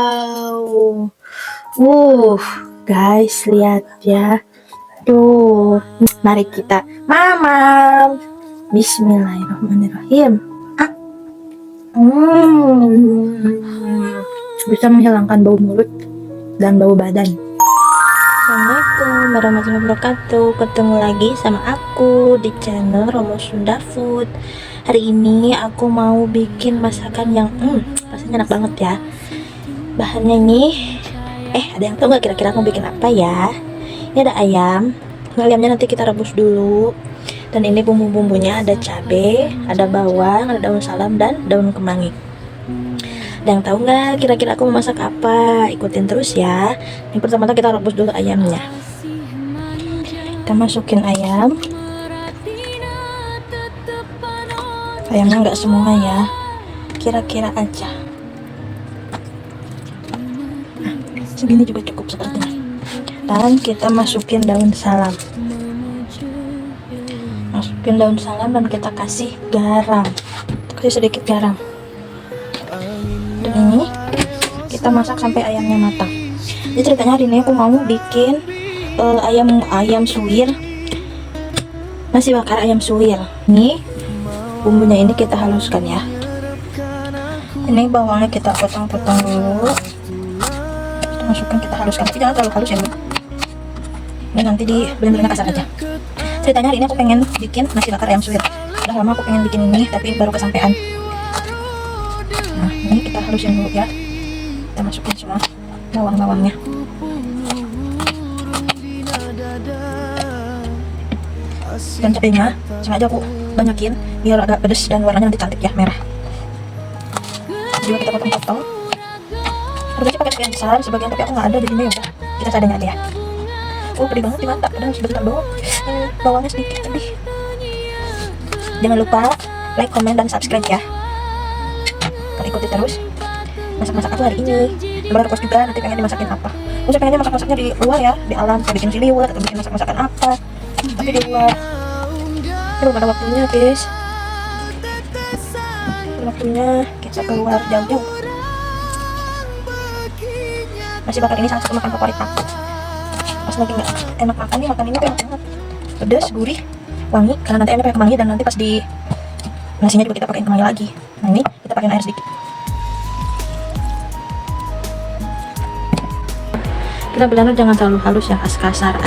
Wow. Uh, guys, lihat ya. Tuh, mari kita mamam. Bismillahirrahmanirrahim. Ah. Bisa menghilangkan bau mulut dan bau badan. Assalamualaikum warahmatullahi wabarakatuh. Ketemu lagi sama aku di channel Romo Sunda Food. Hari ini aku mau bikin masakan yang rasanya enak banget ya. Bahannya ini ada yang tahu nggak kira-kira aku bikin apa ya? Ini ada ayam. Ayamnya nanti kita rebus dulu. Dan ini bumbu-bumbunya ada cabai, ada bawang, ada daun salam dan daun kemangi. Ada yang tahu nggak kira-kira aku mau masak apa? Ikutin terus ya. Yang pertama kita rebus dulu ayamnya. Kita masukin ayam. Ayamnya nggak semua ya, kira-kira aja. Nah, segini juga cukup sepertinya. Dan kita masukin daun salam. Masukin daun salam dan kita kasih garam. Kasih sedikit garam. Dan ini kita masak sampai ayamnya matang. Jadi ceritanya hari ini aku mau bikin ayam suwir, nasi bakar ayam suwir. Nih bumbunya ini kita haluskan ya. Ini bawangnya kita potong-potong dulu. Kita masukkan, kita haluskan, tapi jangan terlalu halus ya. Ini nanti di blender kasar aja. Ceritanya hari ini aku pengen bikin nasi bakar ayam suwir. Udah lama aku pengen bikin ini, tapi baru kesampaian. Nah, ini kita halusin dulu ya. Kita masukin semua bawang-bawangnya. Dan cabenya sengaja aku banyakin biar agak pedas dan warnanya nanti cantik ya, merah. Juga kita potong-potong. Harusnya pakai sebagian besar, sebagian tapi aku nggak ada di sini, udah kita seadanya aja ya. Oh, gede banget di mata, padahal sebentar doang. Bawangnya sedikit tadi. Jangan lupa like, comment, dan subscribe ya. Kalian ikuti terus masak-masak aku hari ini. Baru request juga nanti pengen dimasakin apa. Saya pengennya masak-masaknya di luar ya, di alam, kayak bikin siliwat atau bikin masak-masakan apa. Tapi di luar belum ada waktunya guys. Waktunya kita keluar jauh-jauh. Nasi bakar ini salah satu makan favorit aku. Pas lagi nggak enak makan nih, makan ini tuh enak banget, pedas, gurih, wangi. Karena nanti enak pakai kemangi dan nanti pas di nasinya juga kita pakai kemangi lagi. Nah ini kita pakai air sedikit. Kita blender jangan terlalu halus ya, kasar.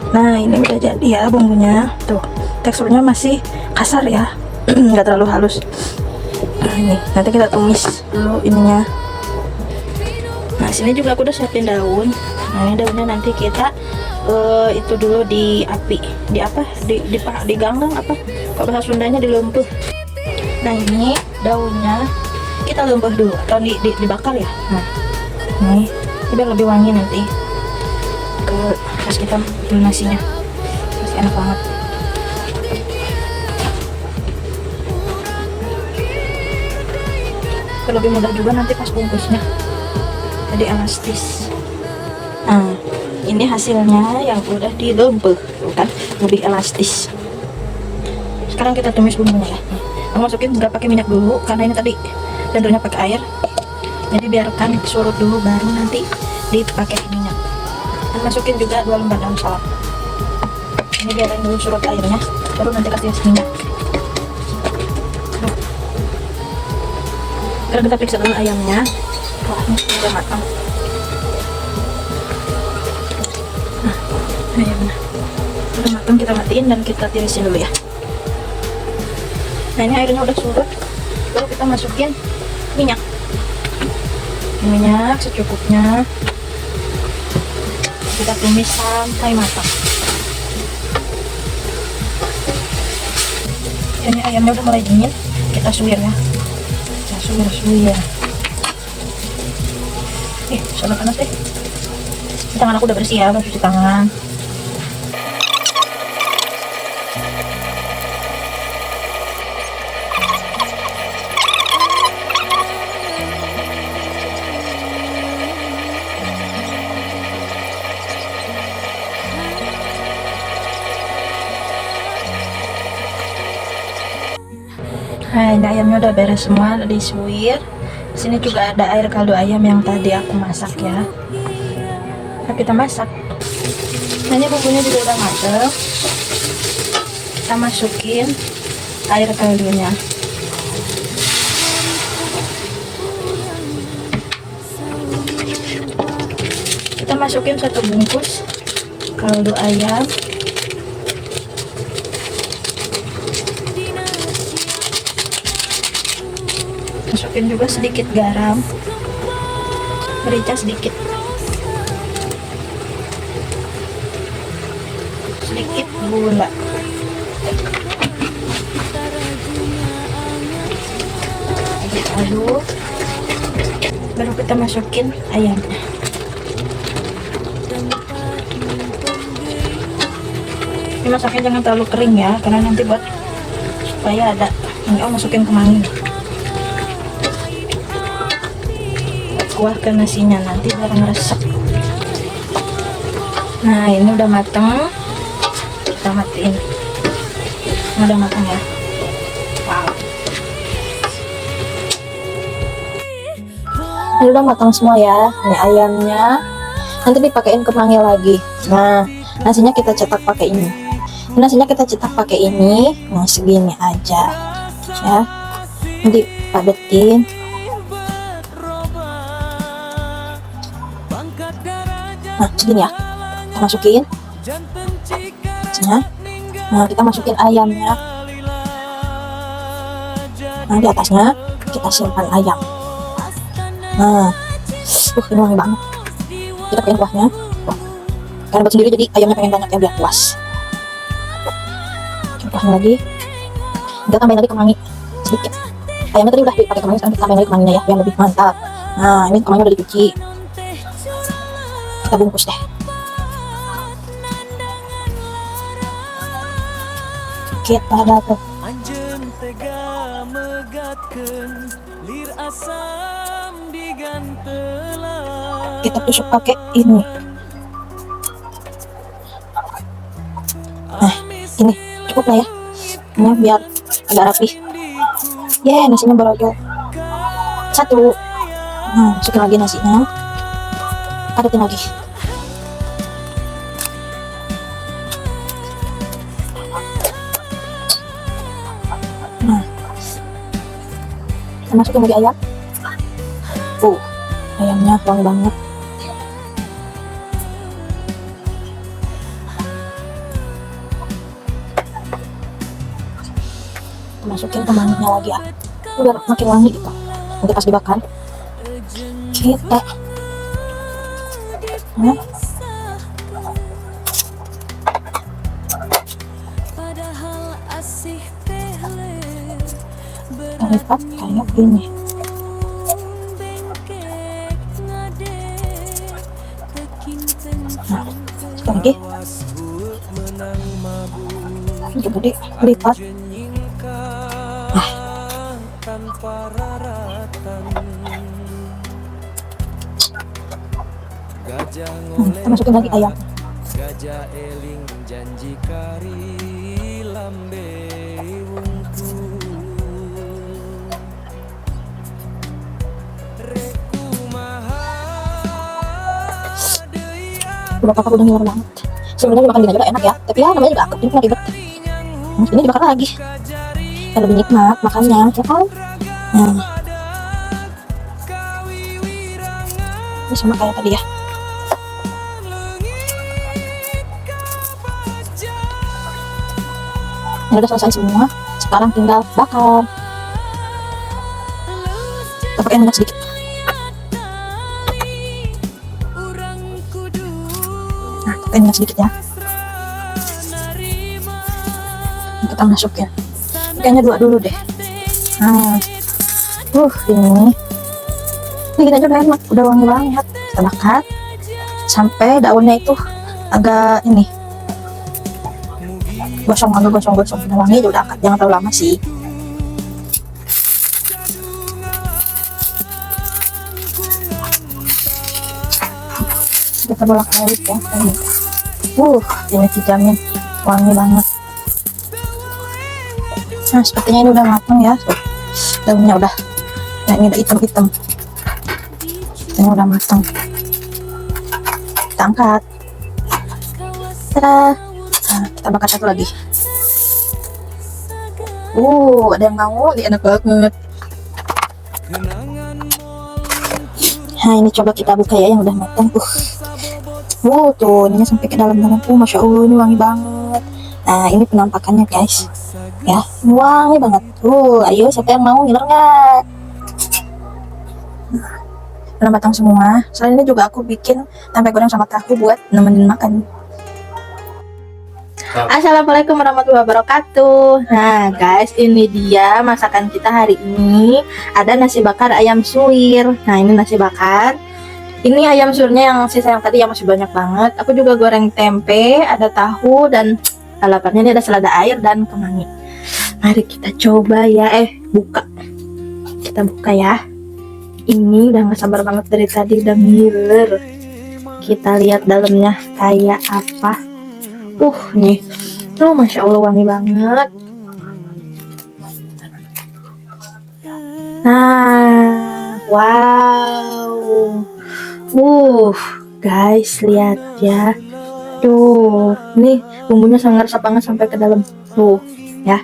Nah ini udah jadi ya bumbunya. Tuh teksturnya masih kasar ya, nggak terlalu halus. Nah ini nanti kita tumis dulu ininya. Nah sini juga aku udah siapin daun. Nah ini daunnya nanti kita itu dulu di api, di ganggang apa kalau bahasa Sundanya dilumpuh. Nah ini daunnya kita lumpuh dulu atau dibakar ya. Nah ini biar lebih wangi nanti pas kita bikin nasinya, masih enak banget. Lebih mudah juga nanti pas bungkusnya, jadi elastis. Nah ini hasilnya yang udah dilumpuh kan, lebih elastis. Sekarang kita tumis bumbunya ya. Aku masukin nggak pakai minyak dulu karena ini tadi blendernya pakai air, jadi biarkan surut dulu baru nanti dipakai minyak. Dan masukin juga 2 lembar daun salam. Ini biarin dulu surut airnya, baru nanti kasih minyak. Sekarang kita periksa dulu ayamnya. Wah ini sudah matang. Nah ayamnya udah matang, kita matiin dan kita tirisin dulu ya. Nah ini airnya udah surut, baru kita masukin minyak secukupnya. Kita tumis sampai matang. Ini ayamnya udah mulai dingin, kita suwir ya. Suwir. Sudah panas deh. Tangan aku udah bersih ya, udah cuci tangan. Nah, ini ayamnya udah beres semua, udah disuir. Sini juga ada air kaldu ayam yang tadi aku masak ya. Nah, kita masak. Nah, ini bumbunya juga udah mateng. Kita masukin air kaldunya. Kita masukin 1 bungkus kaldu ayam. Masukin juga sedikit garam, merica sedikit, sedikit gula. Aduk, baru kita masukin ayamnya. Ini masaknya jangan terlalu kering ya, karena nanti buat supaya ada ini. Masukin kemangi, kuah ke nasinya nanti biar ngeresep. Nah, ini udah mateng, kita matiin. Ini udah mateng ya. Wow, ini udah matang semua ya. Ini ayamnya nanti dipakein kemangi lagi. Nah, nasinya kita cetak pakai ini. Nasinya kita cetak pakai ini. Nah, segini aja ya, nanti padetin. Nah, segini ya, kita masukin. Nah, kita masukin ayamnya. Nah, di atasnya kita simpan ayam. Nah, ini wangi banget. Kita pakai kuahnya. Karena buat sendiri jadi ayamnya pengen banyak ya, biar puas. Kuahnya lagi. Kita tambahin lagi kemangi sedikit. Ayamnya tadi udah dipakai kemangi, sekarang kita tambahin lagi kemanginya ya, biar lebih mantap. Nah, ini kemanginya udah dicuci. Kita bungkus deh. Kita dapat. Kita tusuk pakai ini. Nah, ini cukup lah ya. Ini biar agak rapi. Nasinya berojol. 1. Nah, masukin lagi nasinya. Adutin lagi. Nah, kita masukin lagi ayam. Ayamnya wangi banget. Kita masukin kemanginya lagi ya, biar makin wangi gitu. Nanti pas dibakar kita lipat kayak gini. Nah, sekali lagi coba dilipat. Kita masukin lagi ayam. Udah kakak udah ngiler banget. Sebenarnya dimakan gini aja udah enak ya, tapi ya namanya juga akut, jadi nggak ribet. Ini dibakar lagi, ya lebih nikmat makannya, ya kan? Nah, ini sama kayak tadi ya. Ini udah selesai semua, sekarang tinggal bakar. Kita pakai minyak sedikit. Nah, pakai minyak sedikit ya. Kita masukin. Kayaknya 2 dulu deh. Nah, ini kita juga enak, udah wangi banget. Kita bakar sampai daunnya itu agak ini gosong, udah wangi, udah angkat. Jangan terlalu lama sih. Kita bolak-balik ya. Ini dijamin wangi banget. Nah, sepertinya ini udah matang ya. Daunnya udah, nah ini udah hitam-hitam. Ini udah matang. Kita angkat. Tada. Nah, kita bakar satu lagi. Ada yang mau, ini enak banget. Nah, ini coba kita buka ya yang udah matang. Tuh, ininya sampai ke dalam-dalam. Masya Allah, ini wangi banget. Nah, ini penampakannya guys. Ya, ini wangi banget. Ayo, siapa yang mau ngiler nggak? Udah matang semua. Selain ini juga aku bikin tempe goreng sama tahu buat nemenin makan. Assalamualaikum warahmatullahi wabarakatuh. Nah guys, ini dia masakan kita hari ini. Ada nasi bakar ayam suwir. Nah, ini nasi bakar. Ini ayam suwirnya yang sisa yang tadi yang masih banyak banget. Aku juga goreng tempe, ada tahu, dan lalapannya ini ada selada air dan kemangi. Mari kita coba ya. Buka. Kita buka ya. Ini udah gak sabar banget dari tadi, udah ngiler. Kita lihat dalamnya kayak apa. Nih. Masya Allah, wangi banget. Nah, wow. Guys, lihat ya. Nih bumbunya sangat resap banget sampai ke dalam. Ya.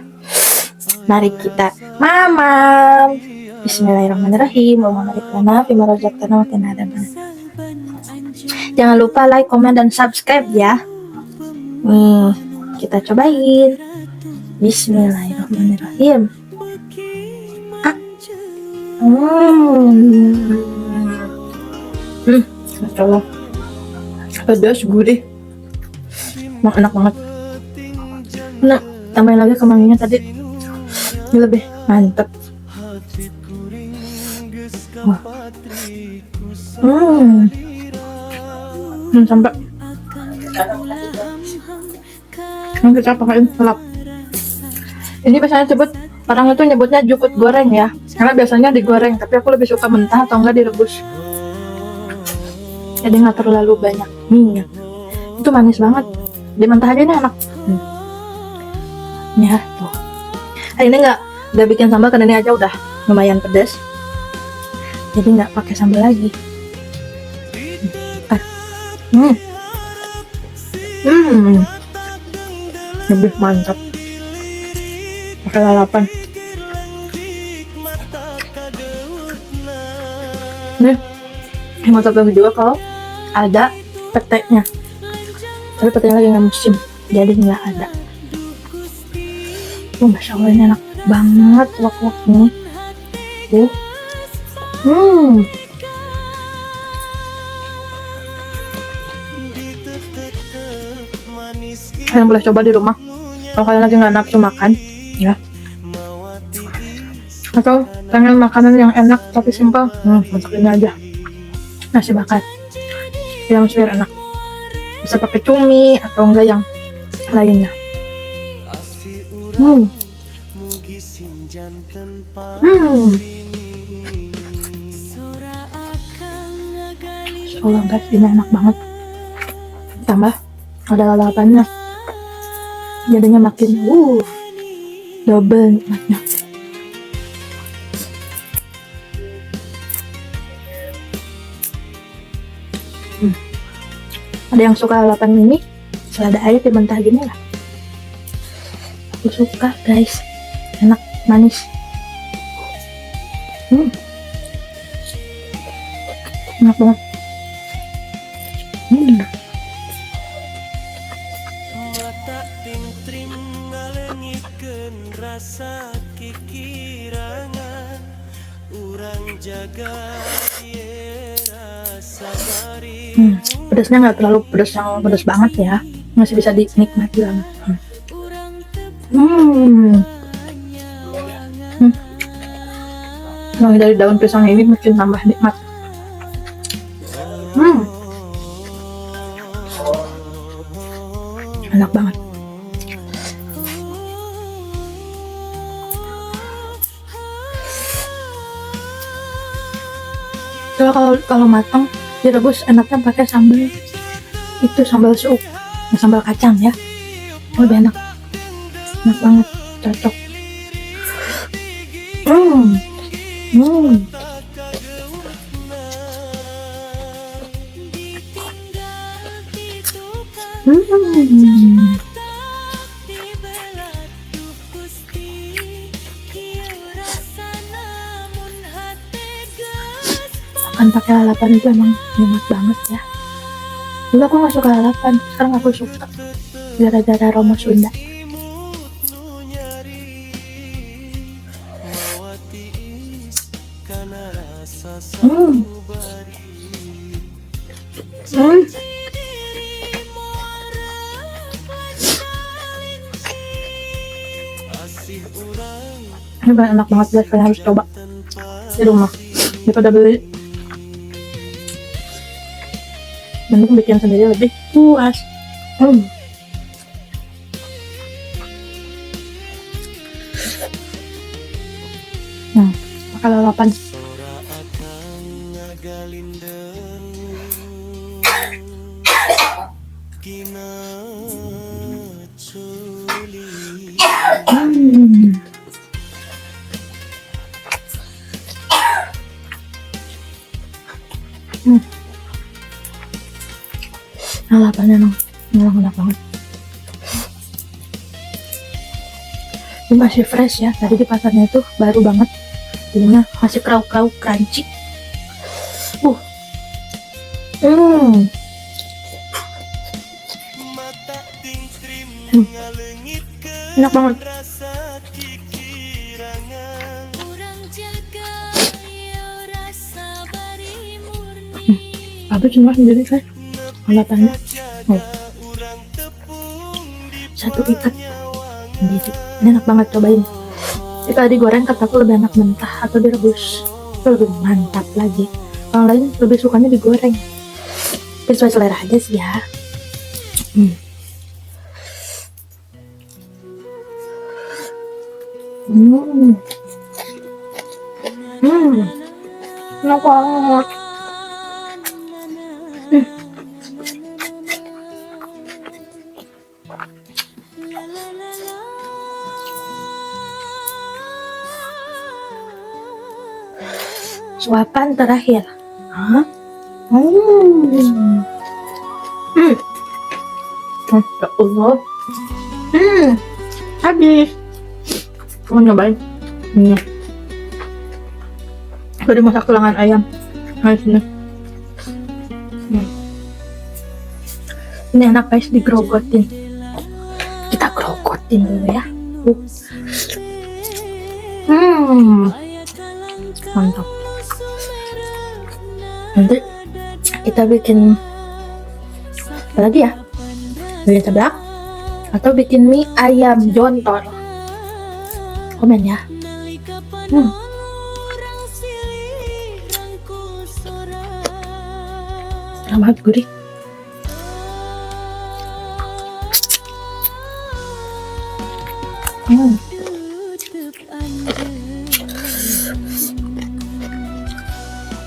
Mari kita mamam. Bismillahirrahmanirrahim. Jangan lupa like, komen, dan subscribe ya. Nih, kita cobain. Bismillahirrahmanirrahim. Masya Allah, pedas, gurih, enak banget. Nah, tambahin lagi kemanginya tadi, ini lebih mantep. Sampai kita pakein selap. Ini biasanya orang itu nyebutnya jukut goreng ya, karena biasanya digoreng, tapi aku lebih suka mentah atau enggak direbus. Jadi nggak terlalu banyak minyak. Itu manis banget. Di mentah aja ini enak. Ya tuh. Ini nggak bikin sambal karena ini aja udah lumayan pedas. Jadi nggak pakai sambal lagi. Lebih mantap pakai lalapan. Nih, mantap lagi juga kalau ada peteknya, tapi peteknya lagi nggak musim, jadi nggak ada. Masya Allah, ini enak banget wak-wak ini. Kalian boleh coba di rumah kalau kalian lagi nggak nafsu makan ya, atau pengen makanan yang enak tapi simpel, masak ini aja, nasi bakar yang suwir enak. Bisa pakai cumi atau enggak yang lainnya. Allah guys, ini enak banget. Tambah ada lalapannya, jadinya makin double nikmatnya. Ada yang suka lalapan ini, selada air mentah gini lah. Aku suka guys, enak, manis. Enak banget. Pedasnya nggak terlalu pedas yang pedas banget ya, masih bisa dinikmati banget. Wangi dari daun pisang ini mungkin tambah nikmat. Enak banget. Kalau matang direbus enaknya pakai sambal itu, sambal sup, sambal kacang ya, lebih enak banget, cocok. Hmm. Hmm. Hmm. Makan pakai lalapan itu emang nikmat banget ya. Dulu aku gak suka lalapan, sekarang aku suka gara-gara aroma Sunda. Hmm. Hmm. Ini bener enak banget guys, kalian harus coba di rumah daripada beli. Mending bikin sendiri lebih puas. Hmm. Nah, makan lalapan. Hmm. Hmm. Lalapan emang enak banget. Ini masih fresh ya, tadi di pasarnya itu baru banget, jadinya masih krauk-krauk crunchy. Hmm. Enak banget. Aku cuma sendiri kan lalapannya. Satu ikat sendiri. Ini enak banget, cobain. Jika digoreng kataku lebih enak mentah atau direbus, itu lebih mantap lagi. Orang lain lebih sukanya digoreng. Sesuai selera aja sih ya. Enak banget. Suapan terakhir. Hah? Ya Allah. Habis. Mau nyobain? Ini. Udah masak tulangan ayam. Nah, sini. Ini enak guys, digrogotin. Kita grogotin dulu ya. Mantap. Nanti kita bikin apa lagi ya? Bikin seblak atau bikin mie ayam jontor? Komen ya. Enak gurih.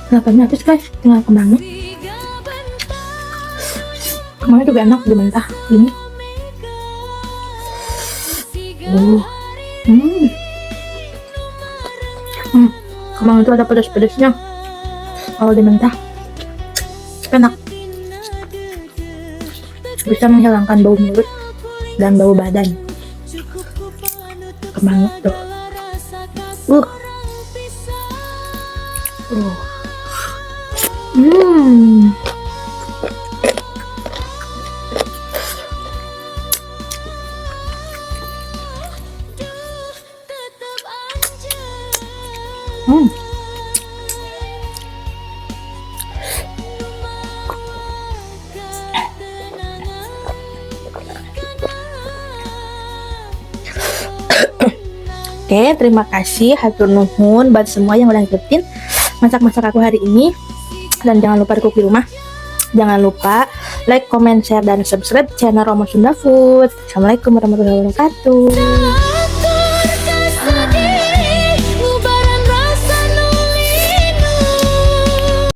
Lalapannya habis guys, tinggal kemangnya. Kemangnya juga enak dimentah gini. Kemang itu ada pedas-pedasnya kalau dimentah, enak. Bisa menghilangkan bau mulut dan bau badan. Kemang itu Oke, terima kasih hatur nuhun buat semua yang udah ngikutin masak-masak aku hari ini. Dan jangan lupa di rumah. Jangan lupa like, comment, share, dan subscribe channel Roma Sunda Food. Assalamualaikum warahmatullahi wabarakatuh.